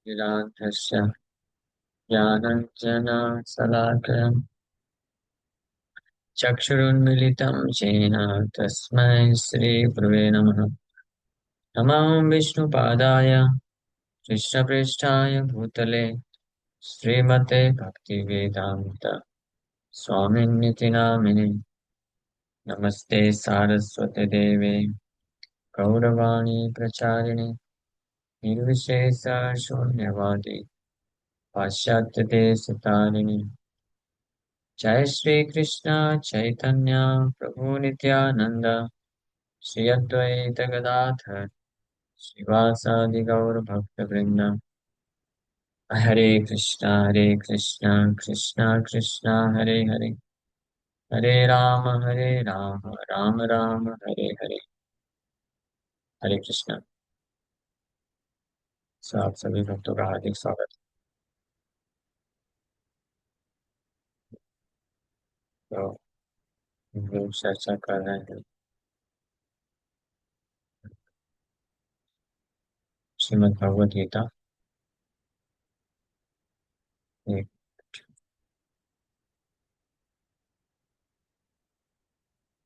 निरान्तस्य ज्ञानञ्जनशलाकया चक्षुरुन्मीलितं येन तस्मै श्रीगुरवे नमः। नमो विष्णुपादाय कृष्णप्रेष्ठाय भूतले श्रीमते भक्तिवेदान्त स्वामिन्निति नामिने। नमस्ते सारस्वते देवे गौरवाणी प्रचारिणे निर्विशेषशून्यवादी पाश्चात्यदेशतारिणे। जय श्री कृष्ण चैतन्य प्रभु नित्यानंद श्री अद्वैत गदाधर श्रीवासादि गौर भक्त वृंद। हरे कृष्णा कृष्णा कृष्णा हरे हरे, हरे राम राम राम हरे हरे। हरे कृष्णा। आप सभी भक्तों का हार्दिक स्वागत। तो हम लोग चर्चा कर रहे हैं श्रीमद् भगवद गीता एक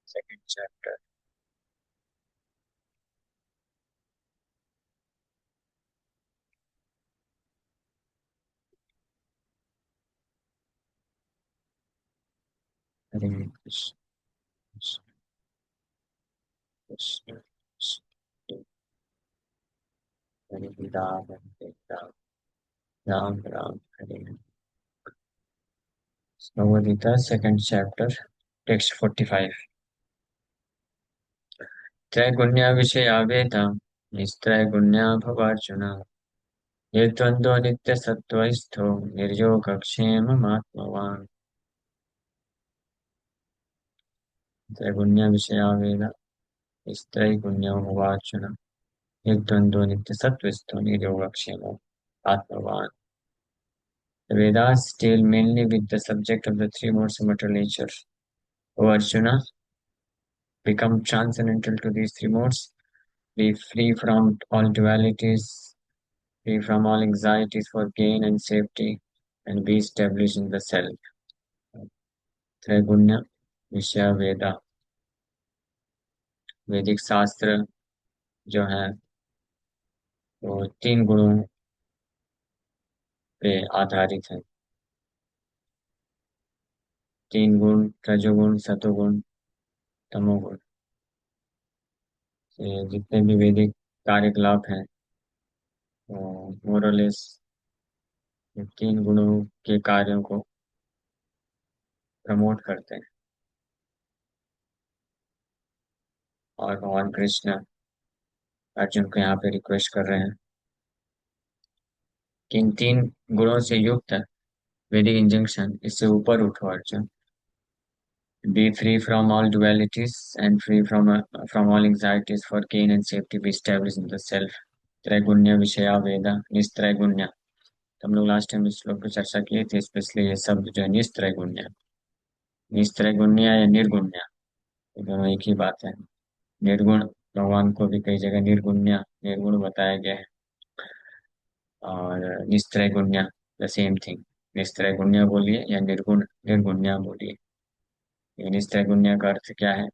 second chapter. Hare Krishna Krishna Krishna Krishna, Hare Ram Hare Ram Ram Ram Hare Hare. Bhagavad Gita second chapter text 45। त्रैगुण्य विषया वेदा निस्त्रैगुण्य भवार्जुन ये द्वन्द्वो नित्यसत्त्वस्थो निर्योगक्षेममात्मवान्। त्रैगुण्य विषया वेदा निस्त्रैगुण्यो भवार्जुन ये द्वन्द्वो नित्यसत्त्वस्थो निर्योगक्षेमो आत्मवान्। The Vedas deal mainly with the subject of the three modes of material nature. O Arjuna, become transcendental to these three modes, be free from all dualities, free from all anxieties for gain and safety, and be established in the self. त्रैगुण्य विषय वेदा, वैदिक शास्त्र जो है वो तीन गुणों पे आधारित है। तीन गुण रजोगुण सतोगुण तमोगुण। ये जितने भी वैदिक कार्यकलाप हैं वो मोरलेस तीन गुणों के कार्यों को प्रमोट करते हैं। और भगवान कृष्ण अर्जुन को यहाँ पे रिक्वेस्ट कर रहे हैं कि इन तीन गुणों से युक्त वैदिक इंजंक्शन, इससे ऊपर उठो Arjun. Be free from all dualities and free from all anxieties for gain and safety. Be established in the self. त्रैगुण्य विषया वेदा निस्त्रैगुण्य। तो हम लोग लास्ट टाइम इस श्लोक पर चर्चा किए थे, स्पेशली ये शब्द जो है निस्त्रैगुण्य, निस्त्रैगुण्य या निर्गुण्य, ये दोनों एक ही बात है। निर्गुण भगवान को भी कई जगह निर्गुण्य निर्गुण बताया गया है, और निस्त्रैगुण्य द सेम थिंग। निस्त्रैगुण्य बोलिए या निर्गुण निर्गुण्य बोलिए। ये निस्त्रैगुण्य का अर्थ क्या है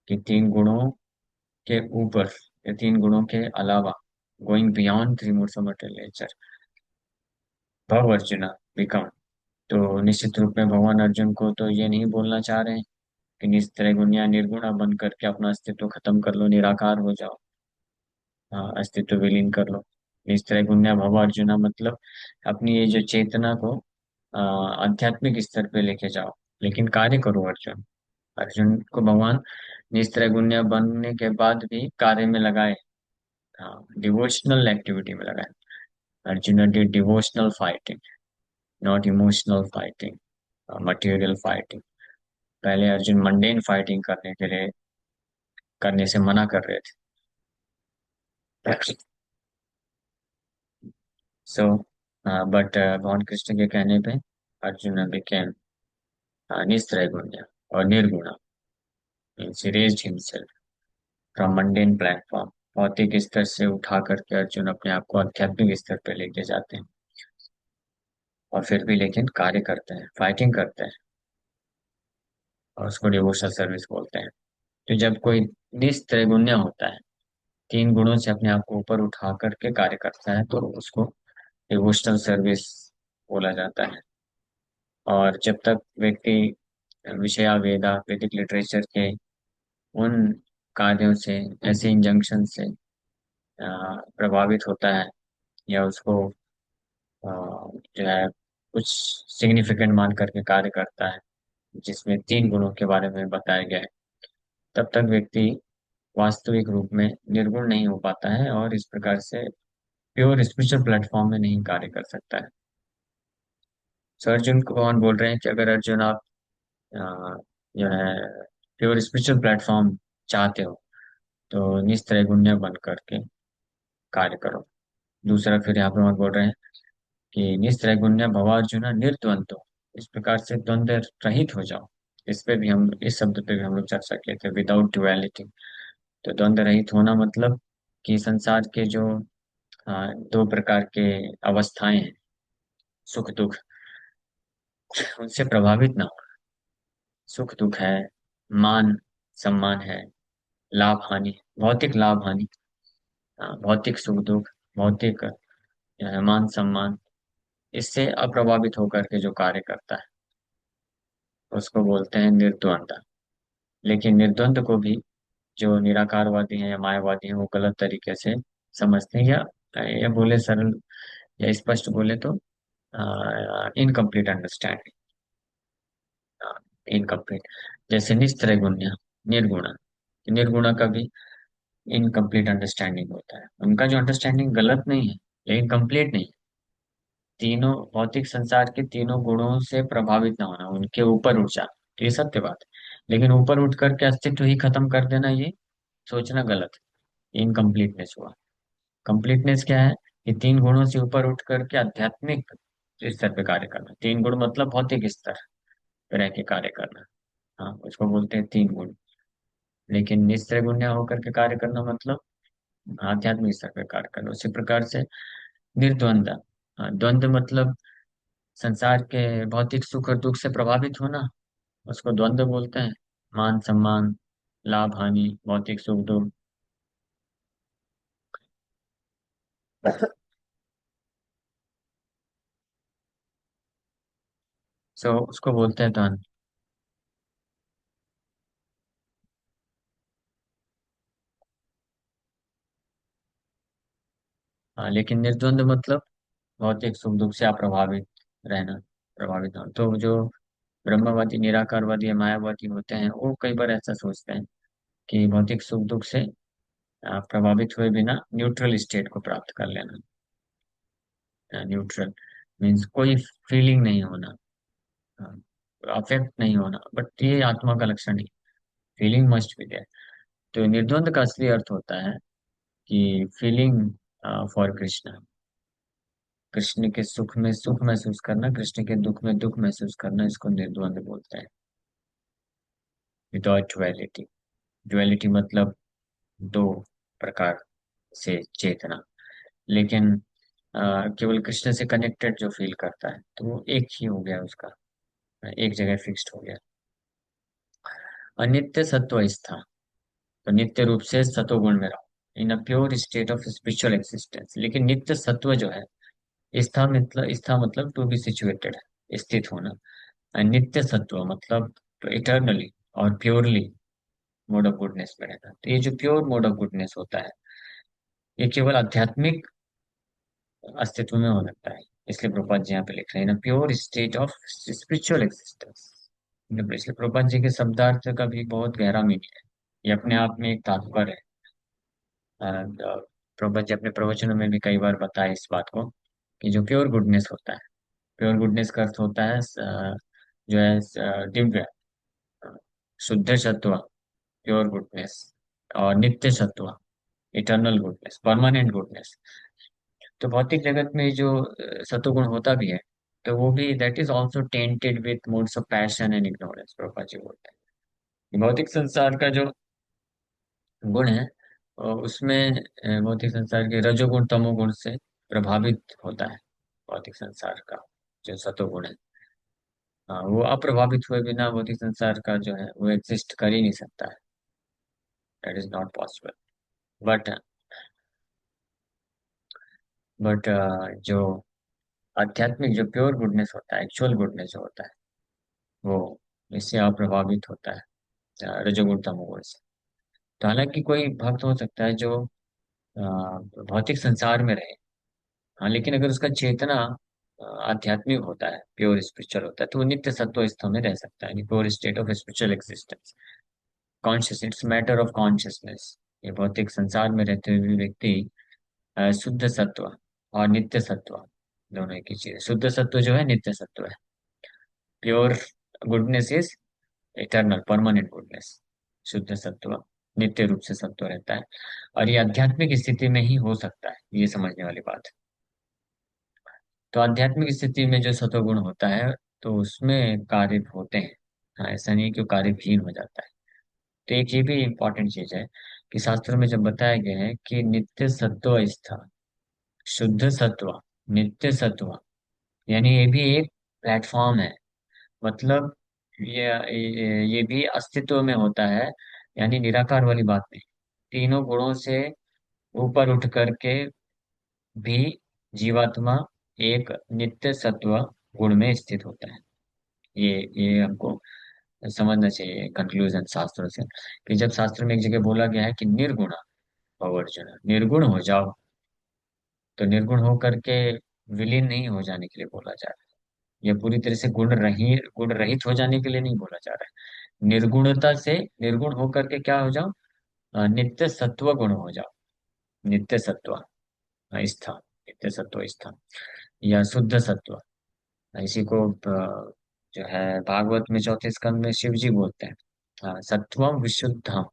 कि तीन गुणों के ऊपर या तीन गुणों के अलावा, going beyond three modes of material nature, भव अर्जुना बिकम। तो निश्चित रूप में भगवान अर्जुन को तो ये नहीं बोलना चाह रहे हैं कि निस्त्रैगुण या निर्गुणा बन करके अपना अस्तित्व खत्म कर लो, निराकार हो जाओ, हाँ, अस्तित्व विलीन कर लो। निस्त्रैगुण्य भव अर्जुना मतलब अपनी ये जो चेतना को आध्यात्मिक स्तर पे लेके जाओ, लेकिन कार्य करो अर्जुन। अर्जुन को भगवान निस्त्रैगुण्य बनने के बाद भी कार्य में लगाए, हाँ, डिवोशनल एक्टिविटी में लगाए। Arjun did devotional fighting, not emotional fighting, material fighting. पहले अर्जुन मंडेन फाइटिंग करने के लिए करने से मना कर रहे थे। सो बट भगवान कृष्ण के कहने पे अर्जुन बिकेम निस्त्रैगुण्य और निर्गुण, means he raised himself from mundane platform भौतिक स्तर से उठा करके अर्जुन अपने आप को आध्यात्मिक स्तर पे लेके जाते हैं, और फिर भी लेकिन कार्य करते हैं, फाइटिंग करते हैं, और उसको डिवोशनल सर्विस बोलते हैं। तो जब कोई निस्त्रैगुण्य होता है, तीन गुणों से अपने आप को ऊपर उठा करके कार्य करता है, तो उसको डिवोशनल सर्विस बोला जाता है। और जब तक व्यक्ति विषया वेदा वैदिक लिटरेचर के उन कार्यों से, ऐसे इंजंक्शन से प्रभावित होता है, या उसको जो है कुछ सिग्निफिकेंट मान करके कार्य करता है जिसमें तीन गुणों के बारे में बताया गया है, तब तक व्यक्ति वास्तविक रूप में निर्गुण नहीं हो पाता है, और इस प्रकार से प्योर स्पिरिचुअल प्लेटफॉर्म में नहीं कार्य कर सकता है। सो अर्जुन को कौन बोल रहे हैं कि अगर अर्जुन आप अ, जो है प्योर स्पिरिचुअल प्लेटफॉर्म चाहते हो, तो निस्त्रैगुण्य बन करके कार्य करो। दूसरा फिर यहाँ पे और बोल रहे हैं कि निस्त्रैगुण्य भवार्जुन निर्द्वंद्व, इस प्रकार से द्वंद्व रहित हो जाओ। इस पे भी हम, इस शब्द पे भी हम लोग चर्चा किए थे, विदाउट ड्युअलिटी। तो द्वंद्व रहित होना मतलब कि संसार के जो दो प्रकार के अवस्थाएं हैं, सुख दुख, उनसे प्रभावित ना हो। सुख दुख है, मान सम्मान है, लाभ हानि, भौतिक लाभ हानि, भौतिक सुख दुख, भौतिक मान सम्मान, इससे अप्रभावित होकर के जो कार्य करता है, उसको बोलते हैं निर्द्वंद। लेकिन निर्द्वंद को भी जो निराकारवादी हैं या मायावादी हैं, वो गलत तरीके से समझते हैं, या बोले सरल, या स्पष्ट बोले तो इनकम्प्लीट अंडरस्टैंडिंग, इनकम्प्लीट। जैसे निस्त्रैगुण्य, निर्गुण, निर्गुण का भी इनकम्प्लीट अंडरस्टैंडिंग होता है। उनका जो अंडरस्टैंडिंग गलत नहीं है, लेकिन कंप्लीट नहीं है। तीनों भौतिक संसार के तीनों गुणों से प्रभावित ना होना, उनके ऊपर उठ जाना, ये सत्य बात है। लेकिन ऊपर उठ करके अस्तित्व ही खत्म कर देना, ये सोचना गलत है। इनकम्प्लीटनेस हुआ। कंप्लीटनेस क्या है? कि तीन गुणों से ऊपर उठ करके आध्यात्मिक स्तर पे कार्य करना। तीन गुण मतलब भौतिक स्तर पे रह के कार्य करना, हाँ, उसको बोलते हैं तीन गुण। लेकिन निस्त्रगुण्य होकर के कार्य करना मतलब आध्यात्मिक स्तर पे कार्य करना। उसी प्रकार से निर्द्वंद, द्वंद्व मतलब संसार के भौतिक सुख और दुख से प्रभावित होना, उसको द्वंद्व बोलते हैं। मान सम्मान, लाभ हानि, भौतिक सुख दुख, सो उसको बोलते हैं द्वंद्व। हाँ, लेकिन निर्द्वंद मतलब भौतिक सुख दुख से अप्रभावित रहना, प्रभावित होना। तो जो ब्रह्मवादी, निराकारवादी या मायावादी होते हैं, वो कई बार ऐसा सोचते हैं कि भौतिक सुख दुख से प्रभावित हुए बिना न्यूट्रल स्टेट को प्राप्त कर लेना। न्यूट्रल मीन्स कोई फीलिंग नहीं होना, अफेक्ट नहीं होना, बट ये आत्मा का लक्षण नहीं। Feeling must be there. तो निर्द्वंद का असली अर्थ होता है कि फीलिंग फॉर कृष्ण, कृष्ण के सुख में सुख महसूस करना, कृष्ण के दुख में दुख महसूस करना, इसको निर्द्वंद बोलते हैं। Without duality. ड्युअलिटी मतलब दो प्रकार से चेतना। लेकिन केवल कृष्ण से कनेक्टेड जो फील करता है, तो वो एक ही हो गया उसका, एक जगह फिक्स्ड हो गया। अनित्य सत्व स्था, तो नित्य रूप से सतोगुण में रहो, in a pure state of spiritual existence. लेकिन नित्य सत्व जो है, स्था मतलब टू बी सिचुएटेड, स्थित होना। और नित्य सत्व मतलब इटर्नली और प्योरली मोड ऑफ गुडनेस में रहना। तो ये जो प्योर मोड ऑफ गुडनेस होता है, ये केवल आध्यात्मिक अस्तित्व में हो सकता है। इसलिए प्रभुपाद जी यहाँ पे लिख रहे हैं ना, pure state of spiritual existence. इसलिए प्रभुपाद जी के शब्दार्थ का भी बहुत गहरा मीनिंग है। ये अपने आप में एक तात्पर्य है। प्रभुपाद जी अपने प्रवचनों में भी कई बार बताया इस बात को, कि जो प्योर गुडनेस होता है, प्योर गुडनेस का अर्थ होता है जो है दिव्य, अ, शुद्ध सत्व, प्योर गुडनेस, और नित्य सत्व, इटर्नल गुडनेस, परमानेंट गुडनेस। तो भौतिक जगत में जो सत्वगुण होता भी है, तो वो भी that is also tainted with modes of passion and ignorance. Prabhupada ji बोलते हैं कि भौतिक संसार का जो गुण है, उसमें भौतिक संसार के रजोगुण तमोगुण से प्रभावित होता है भौतिक संसार का जो सतोगुण है। हाँ, वो अप्रभावित हुए बिना भौतिक संसार का जो है वो एग्जिस्ट कर ही नहीं सकता है। That is not possible. But but जो आध्यात्मिक जो प्योर गुडनेस होता है, एक्चुअल गुडनेस जो होता है, वो इससे अप्रभावित होता है रजोगुण तमोगुण से। तो हालांकि कोई भक्त हो सकता है जो भौतिक संसार में रहे, हाँ, लेकिन अगर उसका चेतना आध्यात्मिक होता है, प्योर स्पिरिचुअल होता है, तो वो नित्य सत्व स्थिति में रह सकता है, pure state of spiritual existence. Conscious, it's matter of consciousness. ये भौतिक संसार में रहते हुए भी व्यक्ति शुद्ध सत्व और नित्य सत्व दोनों एक ही चीज है। शुद्ध सत्व जो है नित्य सत्व है। Pure goodness is eternal permanent goodness. शुद्ध सत्व नित्य रूप से सत्व रहता है, और ये आध्यात्मिक स्थिति में ही हो सकता है, ये समझने वाली बात है। तो आध्यात्मिक स्थिति में जो सत्वगुण होता है, तो उसमें कार्य होते हैं। हाँ, ऐसा नहीं कि वो कार्यहीन हो जाता है। तो एक ये भी इम्पोर्टेंट चीज है कि शास्त्रों में जब बताया गया है कि नित्य सत्व स्थ, शुद्ध सत्व, नित्य सत्व, यानी ये भी एक प्लेटफॉर्म है। मतलब ये भी अस्तित्व में होता है, यानी निराकार वाली बात नहीं। तीनों गुणों से ऊपर उठ करके भी जीवात्मा एक नित्य सत्व गुण में स्थित होता है। ये हमको समझना चाहिए कंक्लूजन शास्त्रों से, कि जब शास्त्र में एक जगह बोला गया है कि निर्गुण भव अर्जुन, निर्गुण हो जाओ, तो निर्गुण होकर के विलीन नहीं हो जाने के लिए बोला जा रहा है। यह पूरी तरह से गुण रहित हो जाने के लिए नहीं बोला जा रहा है। निर्गुणता से निर्गुण होकर के क्या हो जाओ, नित्य सत्व गुण हो जाओ। नित्य सत्व स्थ, नित्य सत्व स्थ, या शुद्ध सत्व। इसी को जो है भागवत में चौथे स्कंद में शिव जी बोलते हैं, सत्वम विशुद्धम।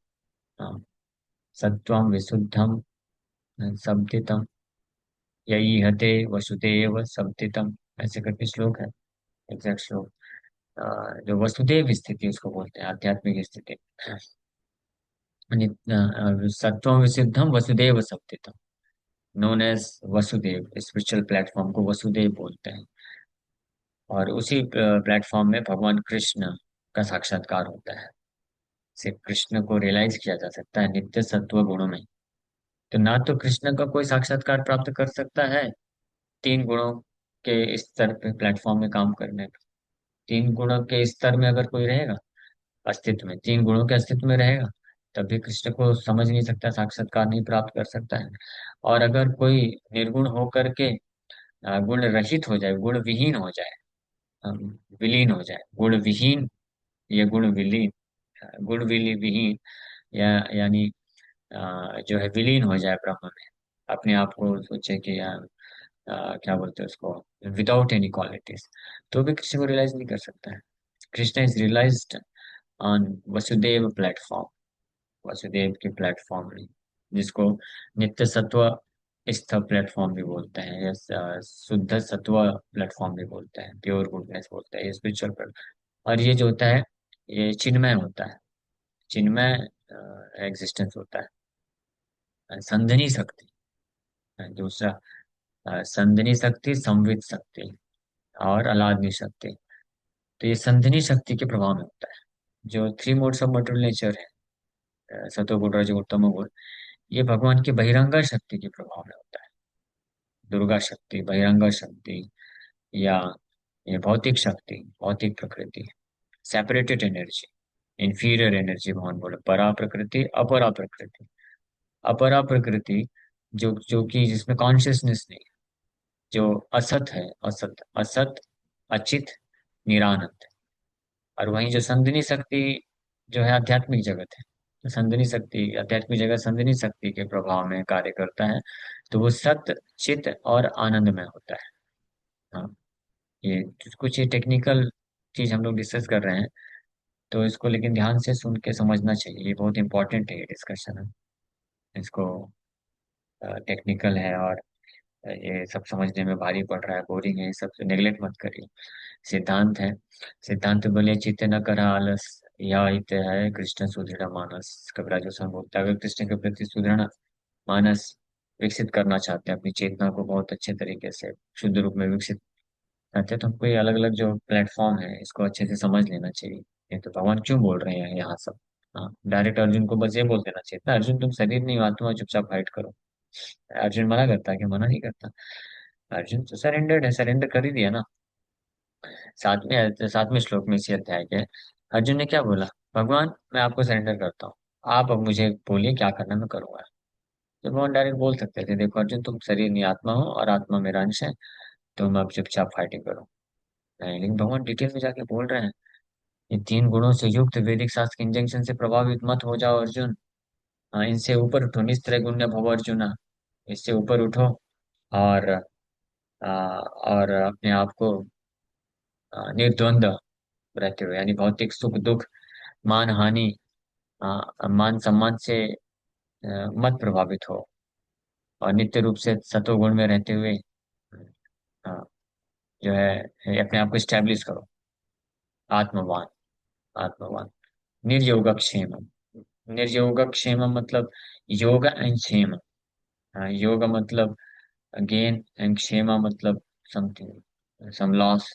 हाँ, सत्वम विशुद्धम संतितम, यही हते वसुदेव संतितम, ऐसे करके श्लोक है, एग्जैक्ट श्लोक। जो वसुदेव स्थिति उसको बोलते हैं, आध्यात्मिक स्थिति। सत्वम विशुद्धम वसुदेव संतितम, known as Vasudeva. Spiritual platform को वसुदेव बोलते हैं। और उसी प्लेटफॉर्म में भगवान कृष्ण का साक्षात्कार होता है। सिर्फ कृष्ण को रियलाइज किया जा सकता है नित्य सत्व गुणों में। तो ना तो कृष्ण का कोई साक्षात्कार प्राप्त कर सकता है तीन गुणों के स्तर पे प्लेटफॉर्म में काम करने पे। तीन गुणों के स्तर में अगर कोई रहेगा, अस्तित्व में तीन गुणों के अस्तित्व में रहेगा, तभी कृष्ण को समझ नहीं सकता, साक्षात्कार नहीं प्राप्त कर सकता है। और अगर कोई निर्गुण होकर के गुण रहित हो जाए, गुण विहीन हो जाए, विलीन हो जाए, गुण विहीन या गुण विलीन, विहीन, यानी जो है विलीन हो जाए ब्रह्म में, अपने आप को सोचे कि यार क्या बोलते हैं उसको, विदाउट एनी क्वालिटीज, तो भी कृष्ण को रियलाइज नहीं कर सकता है। Krishna is realized on Vasudeva platform, Vasudeva के प्लेटफॉर्म में, जिसको नित्य सत्व स्थ प्लेटफॉर्म भी बोलते हैं, या शुद्ध सत्व प्लेटफॉर्म भी बोलते हैं, प्योर गुडनेस बोलते हैं, ये स्पिरिचुअल। और ये जो होता है, ये चिन्मय होता है, चिन्मय एग्जिस्टेंस होता है। संधिनी शक्ति, दूसरा संधिनी शक्ति, संवित शक्ति और अलादनी शक्ति। तो ये संधिनी शक्ति के प्रभाव में होता है। जो three modes of material nature है, सतोगुण रजोगुण तमोगुण, ये भगवान की बहिरंगा शक्ति के प्रभाव में होता है। दुर्गा शक्ति, बहिरंगा शक्ति, या ये भौतिक शक्ति, भौतिक प्रकृति, सेपरेटेड एनर्जी, इंफीरियर एनर्जी भगवान बोले, परा प्रकृति अपरा प्रकृति। अपरा प्रकृति जो कि जिसमें कॉन्शियसनेस नहीं, जो असत है, असत असत, अचित, निरानंद। और वहीं जो संदिनी शक्ति जो है आध्यात्मिक जगत है, तो संदिनी शक्ति आध्यात्मिक जगत संदिनी शक्ति के प्रभाव में कार्य करता है। तो वो सत, चित और आनंद में होता है। हाँ, ये कुछ ये टेक्निकल चीज हम लोग डिस्कस कर रहे हैं, तो इसको लेकिन ध्यान से सुन के समझना चाहिए, ये बहुत इंपॉर्टेंट है ये डिस्कशन है। इसको टेक्निकल है, और ये सब समझने में भारी पड़ रहा है, बोरिंग है, ये सब नेग्लेक्ट मत करिए। सिद्धांत है, सिद्धांत बोले चित्त न करा आलस, यह इत है कृष्ण सुदृढ़ मानस। कबीरा जो संग बोलता है, अगर कृष्ण के प्रति सुदृढ़ मानस विकसित करना चाहते हैं, अपनी चेतना को बहुत अच्छे तरीके से शुद्ध रूप में विकसित करते हैं, तो हमको ये अलग अलग जो प्लेटफॉर्म है इसको अच्छे से समझ लेना चाहिए। ये तो भगवान क्यों बोल रहे हैं यहाँ सब। हाँ, डायरेक्ट अर्जुन को बस ये बोल देना चाहिए था, अर्जुन तुम शरीर नहीं हो, आत्मा, चुपचाप फाइट करो। अर्जुन मना करता है कि मना नहीं करता। अर्जुन तो सरेंडर्ड है, सरेंडर कर ही दिया ना। सातवें श्लोक में इसी अध्याय के अर्जुन ने क्या बोला, भगवान मैं आपको सरेंडर करता हूँ, आप अब मुझे बोलिए क्या करना, मैं करूंगा। तो भगवान डायरेक्ट बोल सकते थे, देखो अर्जुन तुम शरीर नहीं आत्मा हो और आत्मा मेरा अंश है, तुम अब चुपचाप फाइटिंग करो। नहीं, लेकिन भगवान डिटेल में जाके बोल रहे हैं, ये तीन गुणों से युक्त वैदिक शास्त्र के इंजंक्शन से प्रभावित मत हो जाओ अर्जुन। हाँ, इनसे ऊपर उठो, निस्त्रय गुण्य भव अर्जुना। इससे ऊपर उठो और और अपने आप को निर्द्वंद रहते हुए, यानी भौतिक सुख दुख, मान हानि, मान सम्मान से मत प्रभावित हो, और नित्य रूप से सतोगुण में रहते हुए अ, जो है अपने आप को स्टैब्लिश करो। आत्मवान, आत्मवान, निर्योगक्षेम। निर्योगक्षेम मतलब योग एंड क्षेम। योग मतलब गेन एंड क्षेमा मतलब समथिंग, सम लॉस।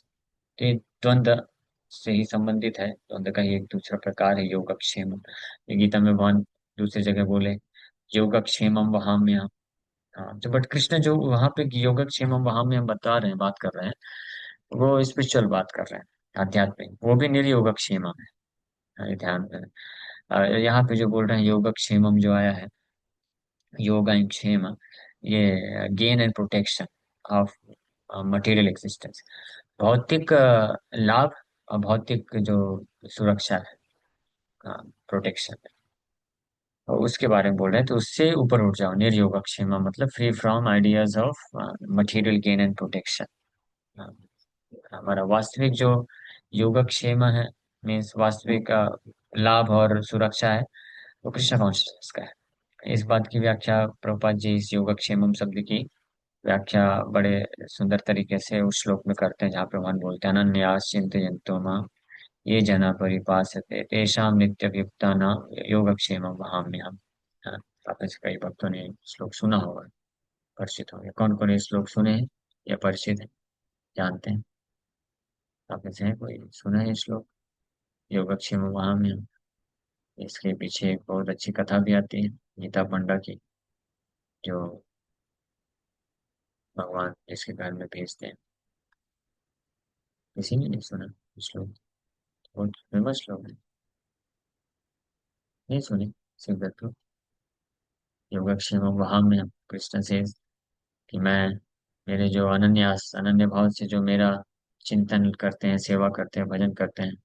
तो ये द्वंद्व से ही संबंधित है, द्वंद्व का ही एक दूसरा प्रकार है योगक्षेम। ये गीता में भगवान दूसरी जगह बोले योगक्षेमम वहाम्य। हाँ, तो बट कृष्ण जो वहां पे योगक्षेमम वहाम्य हम बता रहे हैं, बात कर रहे हैं, वो स्पिरिचुअल बात कर रहे हैं, आध्यात्मिक, वो भी निर्योगक्षेमम है। ये ध्यान में। यहाँ पे जो बोल रहे हैं योगक्षेमम जो आया है, योगा एंड क्षेम, ये gain and protection of material existence, भौतिक लाभ और भौतिक जो सुरक्षा है, प्रोटेक्शन, और उसके बारे में बोल रहे हैं। तो उससे ऊपर उठ जाओ, निर्योगक्षेम मतलब free from ideas of material gain and protection. हमारा वास्तविक जो योगक्षेम है, मीन्स वास्तविक लाभ और सुरक्षा है, वो कृष्ण कॉन्शियसनेस का है। इस बात की व्याख्या प्रभुपाद जी इस योगक्षेमम शब्द की व्याख्या बड़े सुंदर तरीके से उस श्लोक में करते हैं, जहाँ पे भगवान बोलते हैं, अनन्यास चिंतयन्तो मां ये जना परिपासते तेषां नित्ययुक्तानां योगक्षेमं वहाम्यहम्। हाँ, आप में से कई भक्तों ने ये श्लोक सुना होगा, परिचित होंगे। कौन कौन ये श्लोक सुने हैं या परिचित है, जानते हैं? आप में से है कोई सुना है ये श्लोक, योगक्षेमं वहाम्यहम्? इसके पीछे एक बहुत अच्छी कथा भी आती है, गीता पंडा की, जो भगवान जिसके घर में भेजते हैं। किसी ने नहीं सुना ये श्लोक? बहुत फेमस श्लोक है, नहीं सुने? सिद्धार्थ, योगक्षेमं वहाम्यहम्, कृष्ण से कि मैं, मेरे जो अनन्यास अनन्य भाव से जो मेरा चिंतन करते हैं, सेवा करते हैं, भजन करते हैं,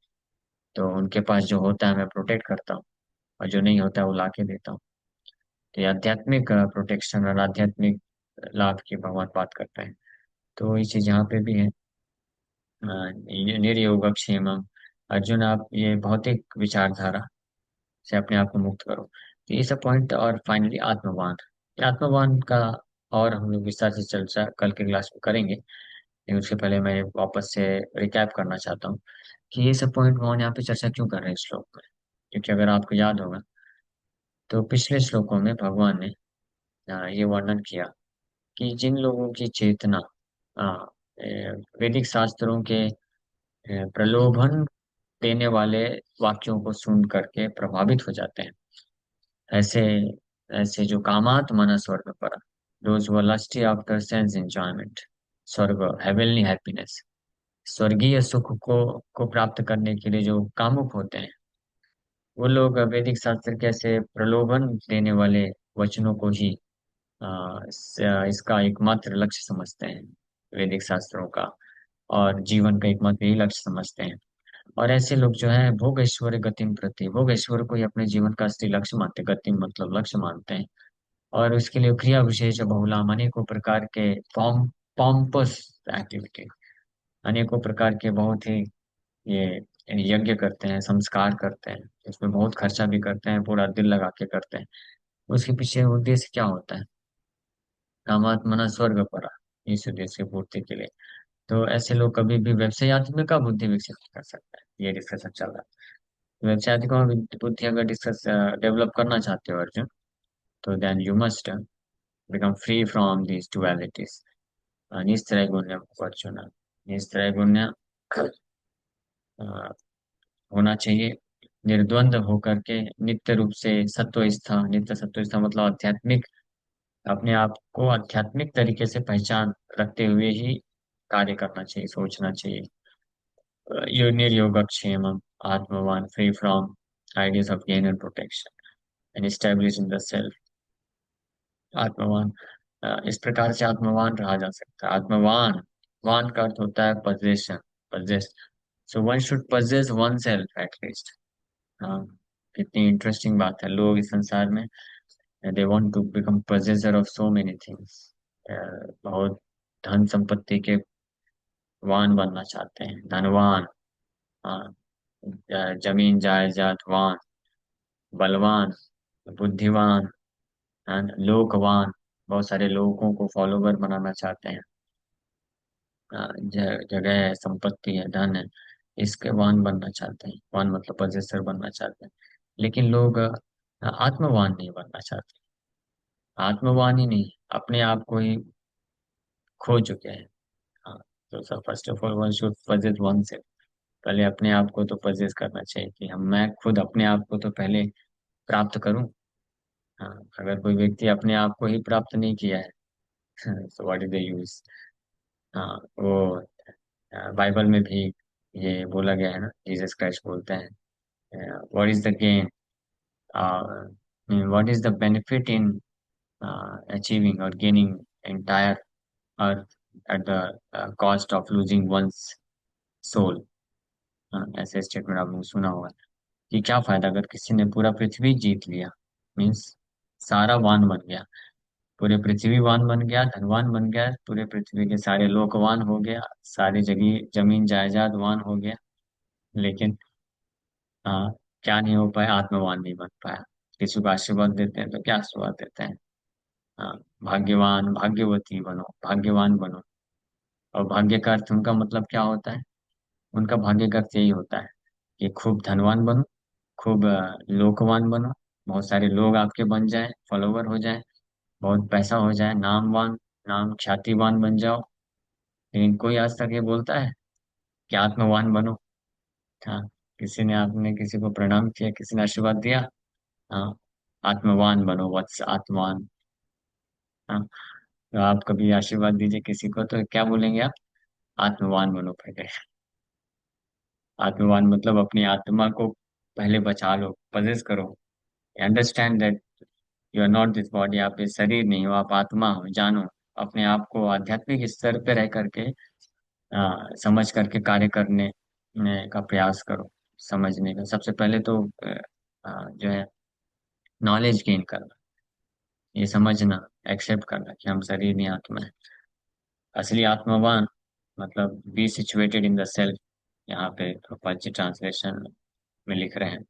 तो उनके पास जो होता है मैं प्रोटेक्ट करता हूँ, और जो नहीं होता है वो लाके देता हूँ। तो ये आध्यात्मिक प्रोटेक्शन और आध्यात्मिक लाभ की भगवान बात करते हैं। तो ये चीज यहाँ पे भी है। ये निर्योगक्षेमम, अर्जुन आप ये भौतिक विचारधारा से अपने आप को मुक्त करो। तो ये सब पॉइंट, और फाइनली आत्मवान। ये आत्मवान का और हम लोग विस्तार से चर्चा कल के क्लास में करेंगे, लेकिन उससे पहले मैं वापस से रिकैप करना चाहता हूँ कि ये सब पॉइंट भगवान यहाँ पे चर्चा क्यों कर रहे हैं इस श्लोक में। क्योंकि अगर आपको याद होगा, तो पिछले श्लोकों में भगवान ने ये वर्णन किया कि जिन लोगों की चेतना वैदिक शास्त्रों के प्रलोभन देने वाले वाक्यों को सुन करके प्रभावित हो जाते हैं, ऐसे ऐसे जो कामात मन स्वर्ग पर, those who lusty after sense enjoyment, स्वर्ग, हेवनली हैप्पीनेस, स्वर्गीय सुख को प्राप्त करने के लिए जो कामुक होते हैं, वो लोग वैदिक शास्त्र के ऐसे प्रलोभन देने वाले वचनों को ही इसका एकमात्र लक्ष्य समझते हैं, वैदिक शास्त्रों का और जीवन का एकमात्र यही लक्ष्य समझते हैं। और ऐसे लोग जो है भोग ऐश्वर्य गतिम प्रति, भोग ऐश्वर्य को ही अपने जीवन का असली लक्ष्य मानते हैं, गतिम मतलब लक्ष्य मानते हैं। और उसके लिए क्रिया विशेष बहुलाम, अनेकों प्रकार के पॉम्पस एक्टिविटी, अनेकों प्रकार के बहुत ही ये यज्ञ करते हैं, संस्कार करते हैं, इसमें बहुत खर्चा भी करते हैं, पूरा दिल लगा के करते हैं। उसके पीछे उद्देश्य क्या होता है? कामात्मना स्वर्ग परा, इस उद्देश्य की पूर्ति के लिए। तो ऐसे लोग कभी भी व्यवसायत्मिक का बुद्धि विकसित नहीं कर सकते हैं। ये डिस्कशन चल रहा है। वैचारिकों बुद्धि अगर डिस्कस डेवलप करना चाहते हो अर्जुन, तो then you must become free from these dualities. निस्त्रैगुण्य अर्जुन, निस्त्रैगुण्य अ, होना चाहिए, निर्द्वंद होकर के नित्य रूप से सत्वस्थ, नित्य सत्वस्थ मतलब आध्यात्मिक, अपने आप को आध्यात्मिक तरीके से पहचान रखते हुए ही कार्य करना चाहिए, सोचना चाहिए। योगक्षेम आत्मवान, free from ideas of gain and protection and establish in the self. आत्मवान, इस प्रकार से आत्मवान रहा जा सकता है। आत्मवान, वान का अर्थ होता है possession, possess, so one should possess oneself at least. हाँ, कितनी इंटरेस्टिंग बात है, लोग इस संसार में they want to become possessor of so many things, बहुत धन संपत्ति के वान बनना चाहते हैं, धनवान। हाँ, जमीन जायदाद वान, बलवान, बुद्धिवान, लोकवान, बहुत सारे लोगों को फॉलोवर बनाना चाहते हैं। जगह है, संपत्ति है, धन है, इसके वाहन बनना चाहते हैं, वाहन मतलब पजेसर बनना चाहते हैं। लेकिन लोग आत्मवान नहीं बनना चाहते, आत्मवान ही नहीं, अपने आप को ही खो चुके हैं। हाँ, तो first of all one should possess one से, पहले अपने आप को तो पजेस करना चाहिए कि हम, मैं खुद अपने आप को तो पहले प्राप्त करूं। हाँ, अगर कोई व्यक्ति अपने आप को ही प्राप्त नहीं किया है तो व्हाट इज द यूज। हाँ, वो बाइबल में भी ये बोला गया है ना, जीसस क्राइस्ट बोलते हैं, what is the gain, uh, what is the benefit in achieving or gaining entire earth at the cost of losing one's soul। ऐसे स्टेटमेंट आपने सुना होगा कि क्या फायदा अगर किसी ने पूरा पृथ्वी जीत लिया, मीन्स सारा वान बन गया, पूरे पृथ्वी वान बन गया, धनवान बन गया, पूरे पृथ्वी के सारे लोकवान हो गया, सारी जगह जमीन जायदाद वान हो गया, लेकिन क्या नहीं हो पाया, आत्मवान नहीं बन पाया। किसी को आशीर्वाद देते हैं तो क्या आशीर्वाद देते हैं, हाँ, भाग्यवान भाग्यवती बनो, भाग्यवान बनो। और भाग्य का अर्थ उनका मतलब क्या होता है, उनका भाग्य का अर्थ यही होता है कि खूब धनवान बनो, खूब लोकवान बनो, बहुत सारे लोग आपके बन जाए, फॉलोवर हो जाए, बहुत पैसा हो जाए, नामवान, नाम ख्यातिवान बन जाओ। लेकिन कोई आज तक ये बोलता है कि आत्मवान बनो। हाँ, किसी ने, आपने किसी को प्रणाम किया, किसी ने आशीर्वाद दिया, हाँ, आत्मवान बनो, वत्स आत्मान। हाँ, तो आप कभी आशीर्वाद दीजिए किसी को तो क्या बोलेंगे आप, आत्मवान बनो पहले। आत्मवान मतलब अपनी आत्मा को पहले बचा लो, पजेस करो, understand that you are not this body, आप ये शरीर नहीं हो, आप आत्मा हो, जानो, अपने आप को आध्यात्मिक स्तर पे रह करके समझ करके कार्य करने का प्रयास करो। समझने का सबसे पहले तो जो है नॉलेज गेन करना, ये समझना, एक्सेप्ट करना कि हम शरीर नहीं, आत्मा है। असली आत्मवान मतलब be situated in the self. यहाँ पे अपाचे ट्रांसलेशन में लिख रहे हैं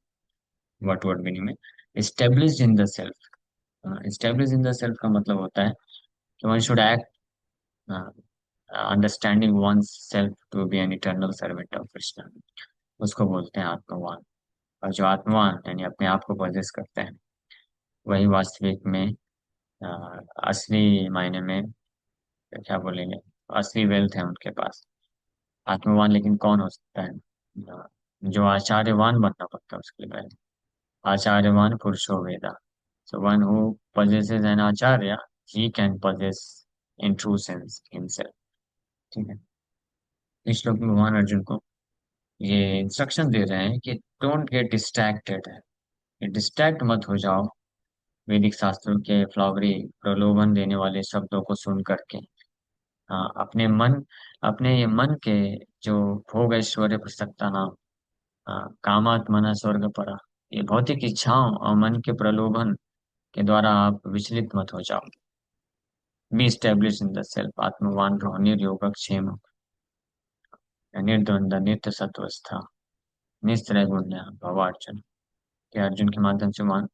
वर्ड वर्ड मीनिंग में, establish in the self. Establish in the self का मतलब होता है कि one should act understanding oneself to be an eternal servant of Krishna, उसको बोलते हैं आत्मवान। और जो आत्मवान यानी अपने आप को पजेस करते हैं, वही वास्तविक में असली मायने में क्या बोलेंगे, असली वेल्थ है उनके पास। आत्मवान लेकिन कौन हो सकता है, जो आचार्यवान बनना पड़ता है उसके लिए पहले, आचार्यवान पुरुषो वेदा। So one who possesses an acharya, he can possess in true sense himself। ठीक है, इस श्लोक में भगवान अर्जुन को ये इंस्ट्रक्शन दे रहे हैं कि डोंट गेट डिस्ट्रैक्टेड है, डिस्ट्रैक्ट मत हो जाओ वैदिक शास्त्रों के फ्लावरी प्रलोभन देने वाले शब्दों को सुन करके। हाँ, अपने मन, अपने ये मन के जो भोग ऐश्वर्य पुस्तकता नाम, कामात मना स्वर्ग परा, ये भौतिक इच्छाओं और मन के प्रलोभन के द्वारा आप विचलित मत हो जाओ। Be establish in the self, आत्मवान रहो, निर्योगक्षेम, निर्द्वंद, नित्य सत्वस्था, निस्त्रय गुण्य भवार्चन, के अर्जुन के माध्यम से मान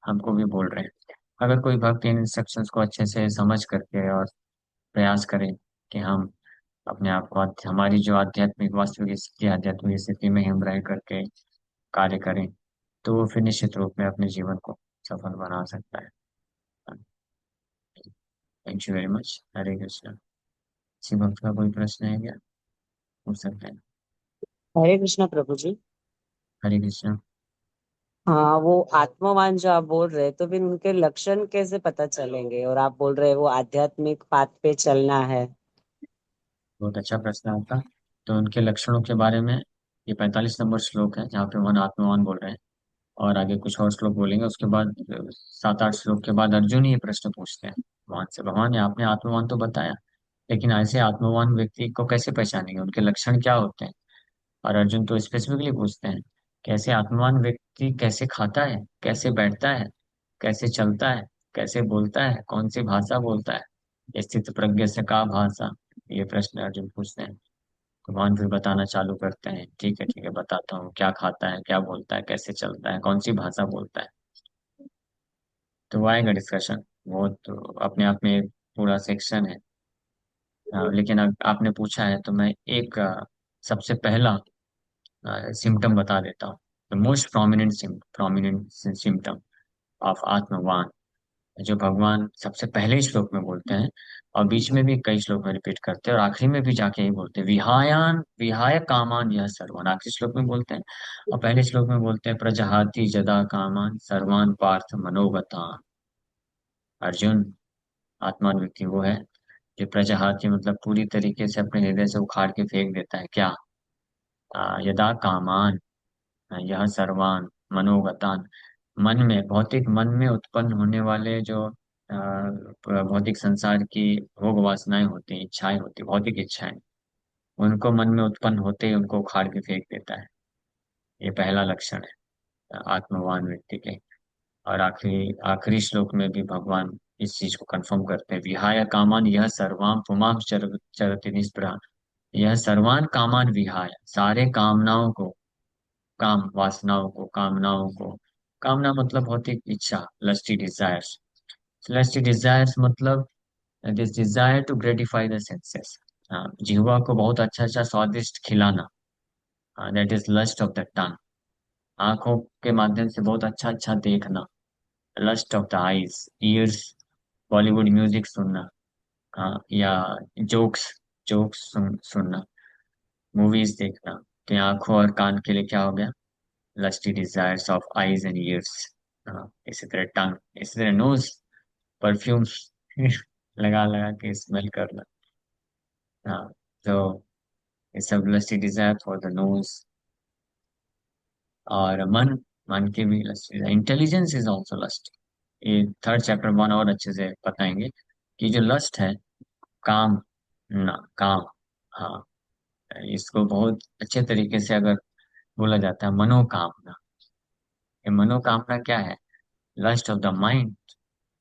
हमको भी बोल रहे हैं। अगर कोई भक्त इन इंस्ट्रक्शंस को अच्छे से समझ करके और प्रयास करे कि हम अपने आप को हमारी जो आध्यात्मिक वास्तविक स्थिति, आध्यात्मिक स्थिति में हम रह करके कार्य करें, तो वो फिर निश्चित रूप में अपने जीवन को सफल बना सकता है। Thank you very much. Hare Krishna. किसी भक्त का कोई प्रश्न है क्या? पूछ सकते हैं। हरे कृष्णा प्रभु जी। हरे कृष्णा। हाँ, वो आत्मवान जो आप बोल रहे हैं, तो फिर उनके लक्षण कैसे पता चलेंगे? और आप बोल रहे हैं वो आध्यात्मिक पाथ पे चलना है। बहुत अच्छा प्रश्न है आपका। तो उनके लक्षणों के बारे में ये 45 नंबर श्लोक है जहाँ पे भगवान आत्मवान बोल रहे हैं। और आगे कुछ और श्लोक बोलेंगे, उसके बाद 7-8 श्लोक के बाद अर्जुन ही ये प्रश्न पूछते हैं भगवान से, भगवान ने आपने आत्मवान तो बताया, लेकिन ऐसे आत्मवान व्यक्ति को कैसे पहचानेंगे, उनके लक्षण क्या होते हैं? और अर्जुन तो स्पेसिफिकली पूछते हैं, कैसे आत्मवान व्यक्ति कैसे खाता है, कैसे बैठता है, कैसे चलता है, कैसे बोलता है, कौन सी भाषा बोलता है, स्थित प्रज्ञ से का भाषा। ये प्रश्न अर्जुन पूछते हैं। भगवान फिर बताना चालू करते हैं, ठीक है ठीक है बताता हूँ, क्या खाता है, क्या बोलता है, कैसे चलता है, कौन सी भाषा बोलता है। तो वो आएगा डिस्कशन। वो तो अपने आप में एक पूरा सेक्शन है। लेकिन आपने पूछा है तो मैं एक सबसे पहला सिम्टम बता देता हूँ। The most prominent symptom of आत्मवान, जो भगवान सबसे पहले श्लोक में बोलते हैं, और बीच में भी कई श्लोक में रिपीट करते हैं, और आखिरी में भी जाके ही बोलते हैं, विहायान विहाय कामान यह सर्वान, आखिरी श्लोक में बोलते हैं। और पहले श्लोक में बोलते हैं, प्रजहाति जदा कामान सर्वान पार्थ मनोगतान। अर्जुन, आत्मान व्यक्ति वो है जो प्रजहाति मतलब पूरी तरीके से अपने हृदय से उखाड़ के फेंक देता है क्या? यदा कामान, यह सर्वान मनोगतान, मन में, भौतिक मन में उत्पन्न होने वाले जो भौतिक संसार की भोग वासनाएं होती हैं, इच्छाएं होती, भौतिक इच्छाएं, उनको मन में उत्पन्न होते ही उनको उखाड़ के फेंक देता है। ये पहला लक्षण है आत्मवान व्यक्ति के। और आखिरी आखिरी श्लोक में भी भगवान इस चीज को कंफर्म करते हैं, विहाय कामान यह सर्वाम पुमां चरति निष्प्रह। यह सर्वान कामान विहाय, सारे कामनाओं को, काम वासनाओं को, कामनाओं को, कामना मतलब भौतिक इच्छा, लस्टी डिजायर्स। लस्टी डिजायर्स मतलब this desire to gratify the senses, जिह्वा को बहुत अच्छा अच्छा स्वादिष्ट खिलाना, that is lust of the tongue. आंखों के माध्यम से बहुत अच्छा अच्छा देखना, lust of the eyes. Ears, Bollywood music सुनना, या जोक्स जोक्स सुनना, मूवीज देखना। तो ये आंखों और कान के लिए क्या हो गया? lusty desires of eyes and ears। इसी तरह टंग, इसी तरह नोज, परफ्यूम लगा लगा के स्मेल करना। हाँ, तो ये सब lusty desire for the nose. और मन, मन की भी lust, intelligence is also lust. ये थर्ड चैप्टर वन और अच्छे से बताएंगे कि जो लस्ट है, काम ना, काम, हाँ, इसको बहुत अच्छे तरीके से अगर बोला जाता है, मनोकामना। ये मनोकामना क्या है? Lust of the mind.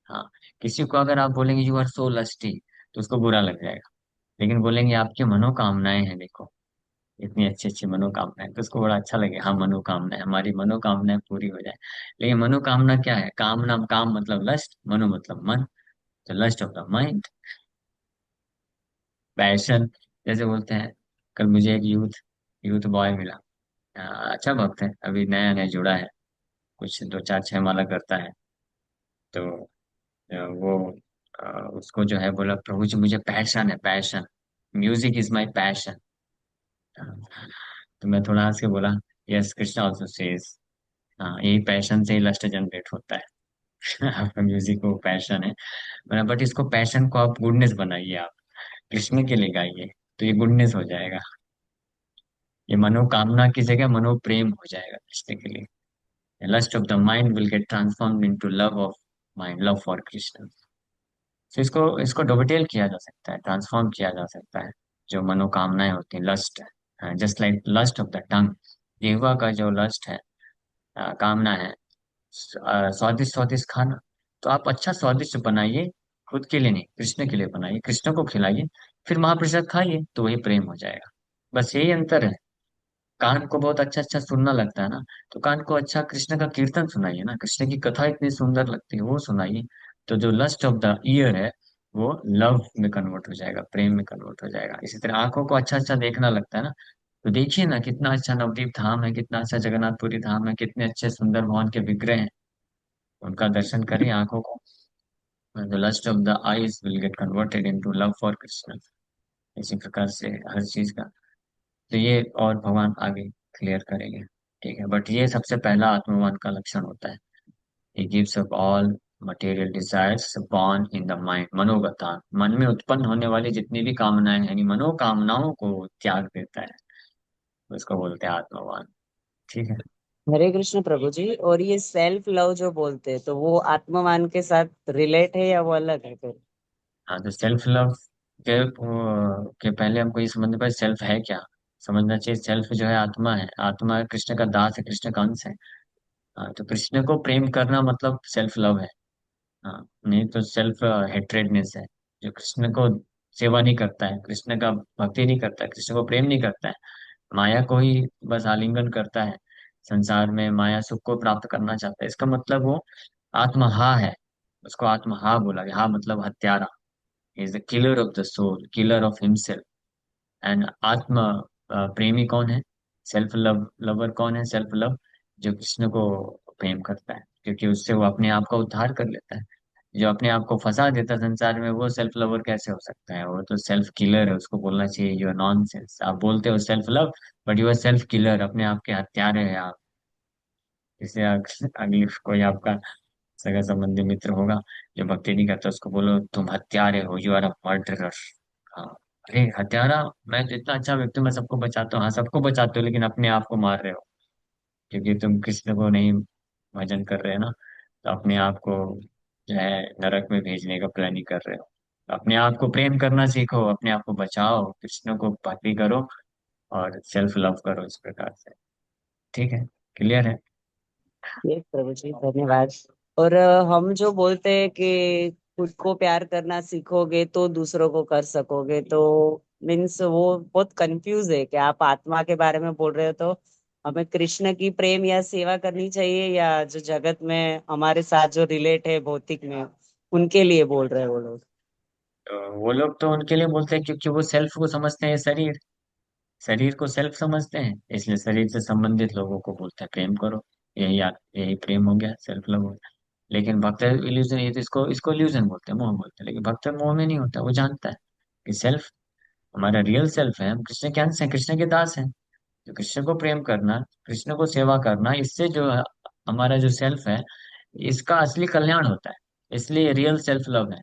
हाँ, किसी को अगर आप बोलेंगे यू आर सो लस्टी, तो उसको बुरा लग जाएगा। लेकिन बोलेंगे आपकी मनोकामनाएं हैं, देखो इतनी अच्छी अच्छी मनोकामनाएं, तो उसको बड़ा अच्छा लगे, हाँ मनोकामनाएं, हमारी मनोकामनाएं पूरी हो जाए। लेकिन मनोकामना क्या है? कामना, काम मतलब लस्ट, मनो मतलब मन, तो lust of the mind. Passion, जैसे बोलते हैं, कल मुझे एक यूथ यूथ बॉय मिला। अच्छा भक्त है, अभी नया नया जुड़ा है, कुछ 2 4 6 माला करता है। तो वो उसको जो है बोला, प्रभु जी मुझे पैशन है, passion, music is my passion. तो मैं थोड़ा हंस के बोला, यस कृष्णा ऑल्सो सेज, हाँ यही पैशन से ही लस्ट जनरेट होता है। आपका म्यूजिक को पैशन है, बट इसको पैशन को आप गुडनेस बनाइए, आप कृष्ण के लिए गाइए, तो ये गुडनेस हो जाएगा। ये मनोकामना की जगह मनोप्रेम हो जाएगा कृष्ण के लिए। Lust of the mind will get transformed into love of mind, love for Krishna. तो इसको इसको डोबटेल किया जा सकता है, ट्रांसफॉर्म किया जा सकता है। जो मनोकामनाएं होती हैं, लस्ट है, just like lust of the tongue, जिह्वा का जो लस्ट है, कामना है, स्वादिष्ट स्वादिष्ट खाना। तो आप अच्छा स्वादिष्ट बनाइए, खुद के लिए नहीं, कृष्ण के लिए बनाइए, कृष्ण को खिलाइए, फिर महाप्रसाद खाइए, तो वही प्रेम हो जाएगा। बस यही अंतर है। कान को बहुत अच्छा अच्छा सुनना लगता है ना, तो कान को अच्छा कृष्ण का कीर्तन सुनाइए ना, कृष्ण की कथा इतनी सुंदर लगती है, वो सुनाइए। तो जो लस्ट ऑफ द ईयर है, वो लव में कन्वर्ट हो जाएगा, प्रेम में कन्वर्ट हो जाएगा। इसी तरह आंखों को अच्छा अच्छा देखना लगता है ना, तो देखिए ना कितना अच्छा नवदीप धाम है, कितना अच्छा जगन्नाथपुरी धाम है, कितने अच्छे सुंदर भगवान के विग्रह हैं। उनका दर्शन करें आंखों को, the lust of the eyes will get converted into love for Krishna. इसी प्रकार से हर चीज का, तो ये और भगवान आगे क्लियर करेंगे। ठीक है, बट ये सबसे पहला आत्मवान का लक्षण होता है। He gives up all material desires born in the mind, मनोगता, मन में उत्पन्न होने वाली जितनी भी कामनाएं हैं, यानी मनोकामनाओं को त्याग देता है, उसको बोलते हैं आत्मवान। ठीक है। हरे कृष्ण प्रभु जी। और ये सेल्फ लव जो बोलते हैं, तो वो आत्मवान के साथ रिलेट है या वो अलग है फिर? हाँ, तो सेल्फ लव के पहले हमको ये समझना पड़ेगा सेल्फ है क्या। समझना चाहिए सेल्फ जो है आत्मा है, आत्मा कृष्ण का दास है, कृष्ण का अंश है। हाँ, तो कृष्ण को प्रेम करना मतलब सेल्फ लव है। हाँ, नहीं तो सेल्फ हेट्रेडनेस है। जो कृष्ण को सेवा नहीं करता है, कृष्ण का भक्ति नहीं करता है, कृष्ण को प्रेम नहीं करता है, माया को ही बस आलिंगन करता है, संसार में माया सुख को प्राप्त करना चाहता है, इसका मतलब वो आत्महा है। उसको आत्महा बोला गया। हा मतलब हत्यारा, is the killer of the soul, killer of himself. And आत्म प्रेमी कौन है, सेल्फ लव लवर कौन है, सेल्फ लव जो कृष्ण को प्रेम करता है, क्योंकि उससे वो अपने आप का उद्धार कर लेता है। जो अपने आप को फंसा देता है संसार में, वो सेल्फ लवर कैसे हो सकता है, वो तो सेल्फ किलर है। उसको बोलना चाहिए यू आर नॉनसेंस। आप बोलते हो self love, but you are self killer, अपने आप के हत्यारे हैं आप। इससे अगली कोई आपका सगा संबंधी मित्र होगा जो भक्ति नहीं करता, उसको बोलो तुम हत्यारे हो, यू आर अ मर्डरर। हाँ, अरे हत्यारा, मैं तो इतना अच्छा व्यक्ति हूँ, मैं सबको बचाता हूँ। हाँ, सबको बचाते हो, लेकिन अपने आप को मार रहे हो, क्योंकि तुम कृष्ण को नहीं भजन कर रहे हो ना। तो अपने आप को जो है नरक में भेजने का प्लान ही कर रहे हो। अपने आप को प्रेम करना सीखो, अपने आप को बचाओ, कृष्ण को भक्ति करो और सेल्फ लव करो इस प्रकार से। ठीक है, क्लियर है। ये प्रभु जी धन्यवाद। और हम जो बोलते हैं कि खुद को प्यार करना सीखोगे तो दूसरों को कर सकोगे, तो मीन्स वो बहुत कंफ्यूज है कि आप आत्मा के बारे में बोल रहे हो, तो हमें कृष्ण की प्रेम या सेवा करनी चाहिए, या जो जगत में हमारे साथ जो रिलेट है भौतिक में, उनके लिए बोल रहे हैं वो लोग? तो वो लोग तो उनके लिए बोलते हैं क्योंकि वो सेल्फ को समझते हैं, शरीर, शरीर को सेल्फ समझते हैं, इसलिए शरीर से संबंधित लोगों को बोलते हैं प्रेम करो। यही प्रेम हो गया, सेल्फ लव हो गया। लेकिन भक्त इल्यूजन, ये तो इसको इसको इल्यूजन बोलते हैं, मोह बोलते हैं। लेकिन भक्त मोह में नहीं होता, वो जानता है कि सेल्फ हमारा रियल सेल्फ है, हम कृष्ण के अंश हैं, कृष्ण के दास हैं। तो कृष्ण को प्रेम करना, कृष्ण को सेवा करना, इससे जो है हमारा जो सेल्फ है, इसका असली कल्याण होता है। इसलिए रियल सेल्फ लव है।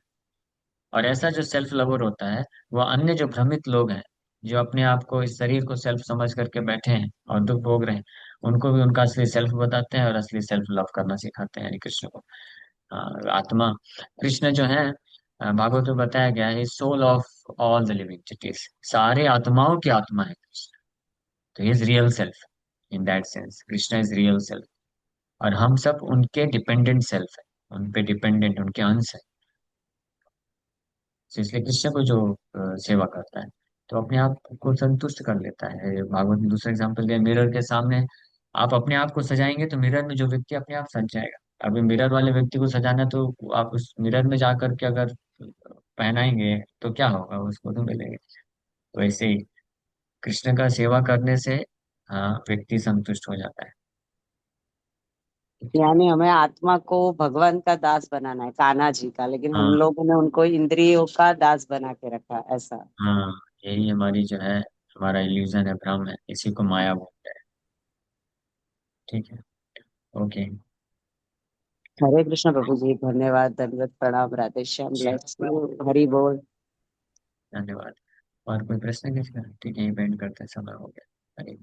और ऐसा जो सेल्फ लवर होता है, वह अन्य जो भ्रमित लोग हैं, जो अपने आप को इस शरीर को सेल्फ समझ करके बैठे हैं और दुख भोग रहे हैं, उनको भी उनका असली सेल्फ बताते हैं और असली सेल्फ लव करना सिखाते हैं, यानी कृष्ण को। आत्मा, कृष्ण जो है, भागवत में बताया गया है soul of all the living entities, सारे आत्माओं की आत्मा है कृष्ण। तो is real self, in that sense Krishna is real self. और हम सब उनके डिपेंडेंट सेल्फ है, उन पे डिपेंडेंट, उनके अंश है। तो इसलिए कृष्ण को जो सेवा करता है, तो अपने आप को संतुष्ट कर लेता है। भागवत में दूसरा एग्जाम्पल दिया, मिरर के सामने आप अपने आप को सजाएंगे तो मिरर में जो व्यक्ति अपने आप सज जाएगा। अभी मिरर वाले व्यक्ति को सजाना, तो आप उस मिरर में जाकर के अगर पहनाएंगे तो क्या होगा, उसको तो मिलेंगे। तो ऐसे ही कृष्ण का सेवा करने से हाँ व्यक्ति संतुष्ट हो जाता है। यानी हमें आत्मा को भगवान का दास बनाना है, कान्हा जी का, लेकिन हम हाँ लोगों ने उनको इंद्रियों का दास बना के रखा, ऐसा? हाँ, यही हमारी जो है हमारा इल्यूजन है, भ्रम है, इसी को माया बोलते हैं। ठीक है। ओके। हरे कृष्ण प्रभु जी धन्यवाद, दंडवत प्रणाम, राधे श्याम, ब्लेस यू, हरि बोल। धन्यवाद। और कोई प्रश्न किसी का? ठीक है, ये पेंड करते हैं, समय हो गया। हरे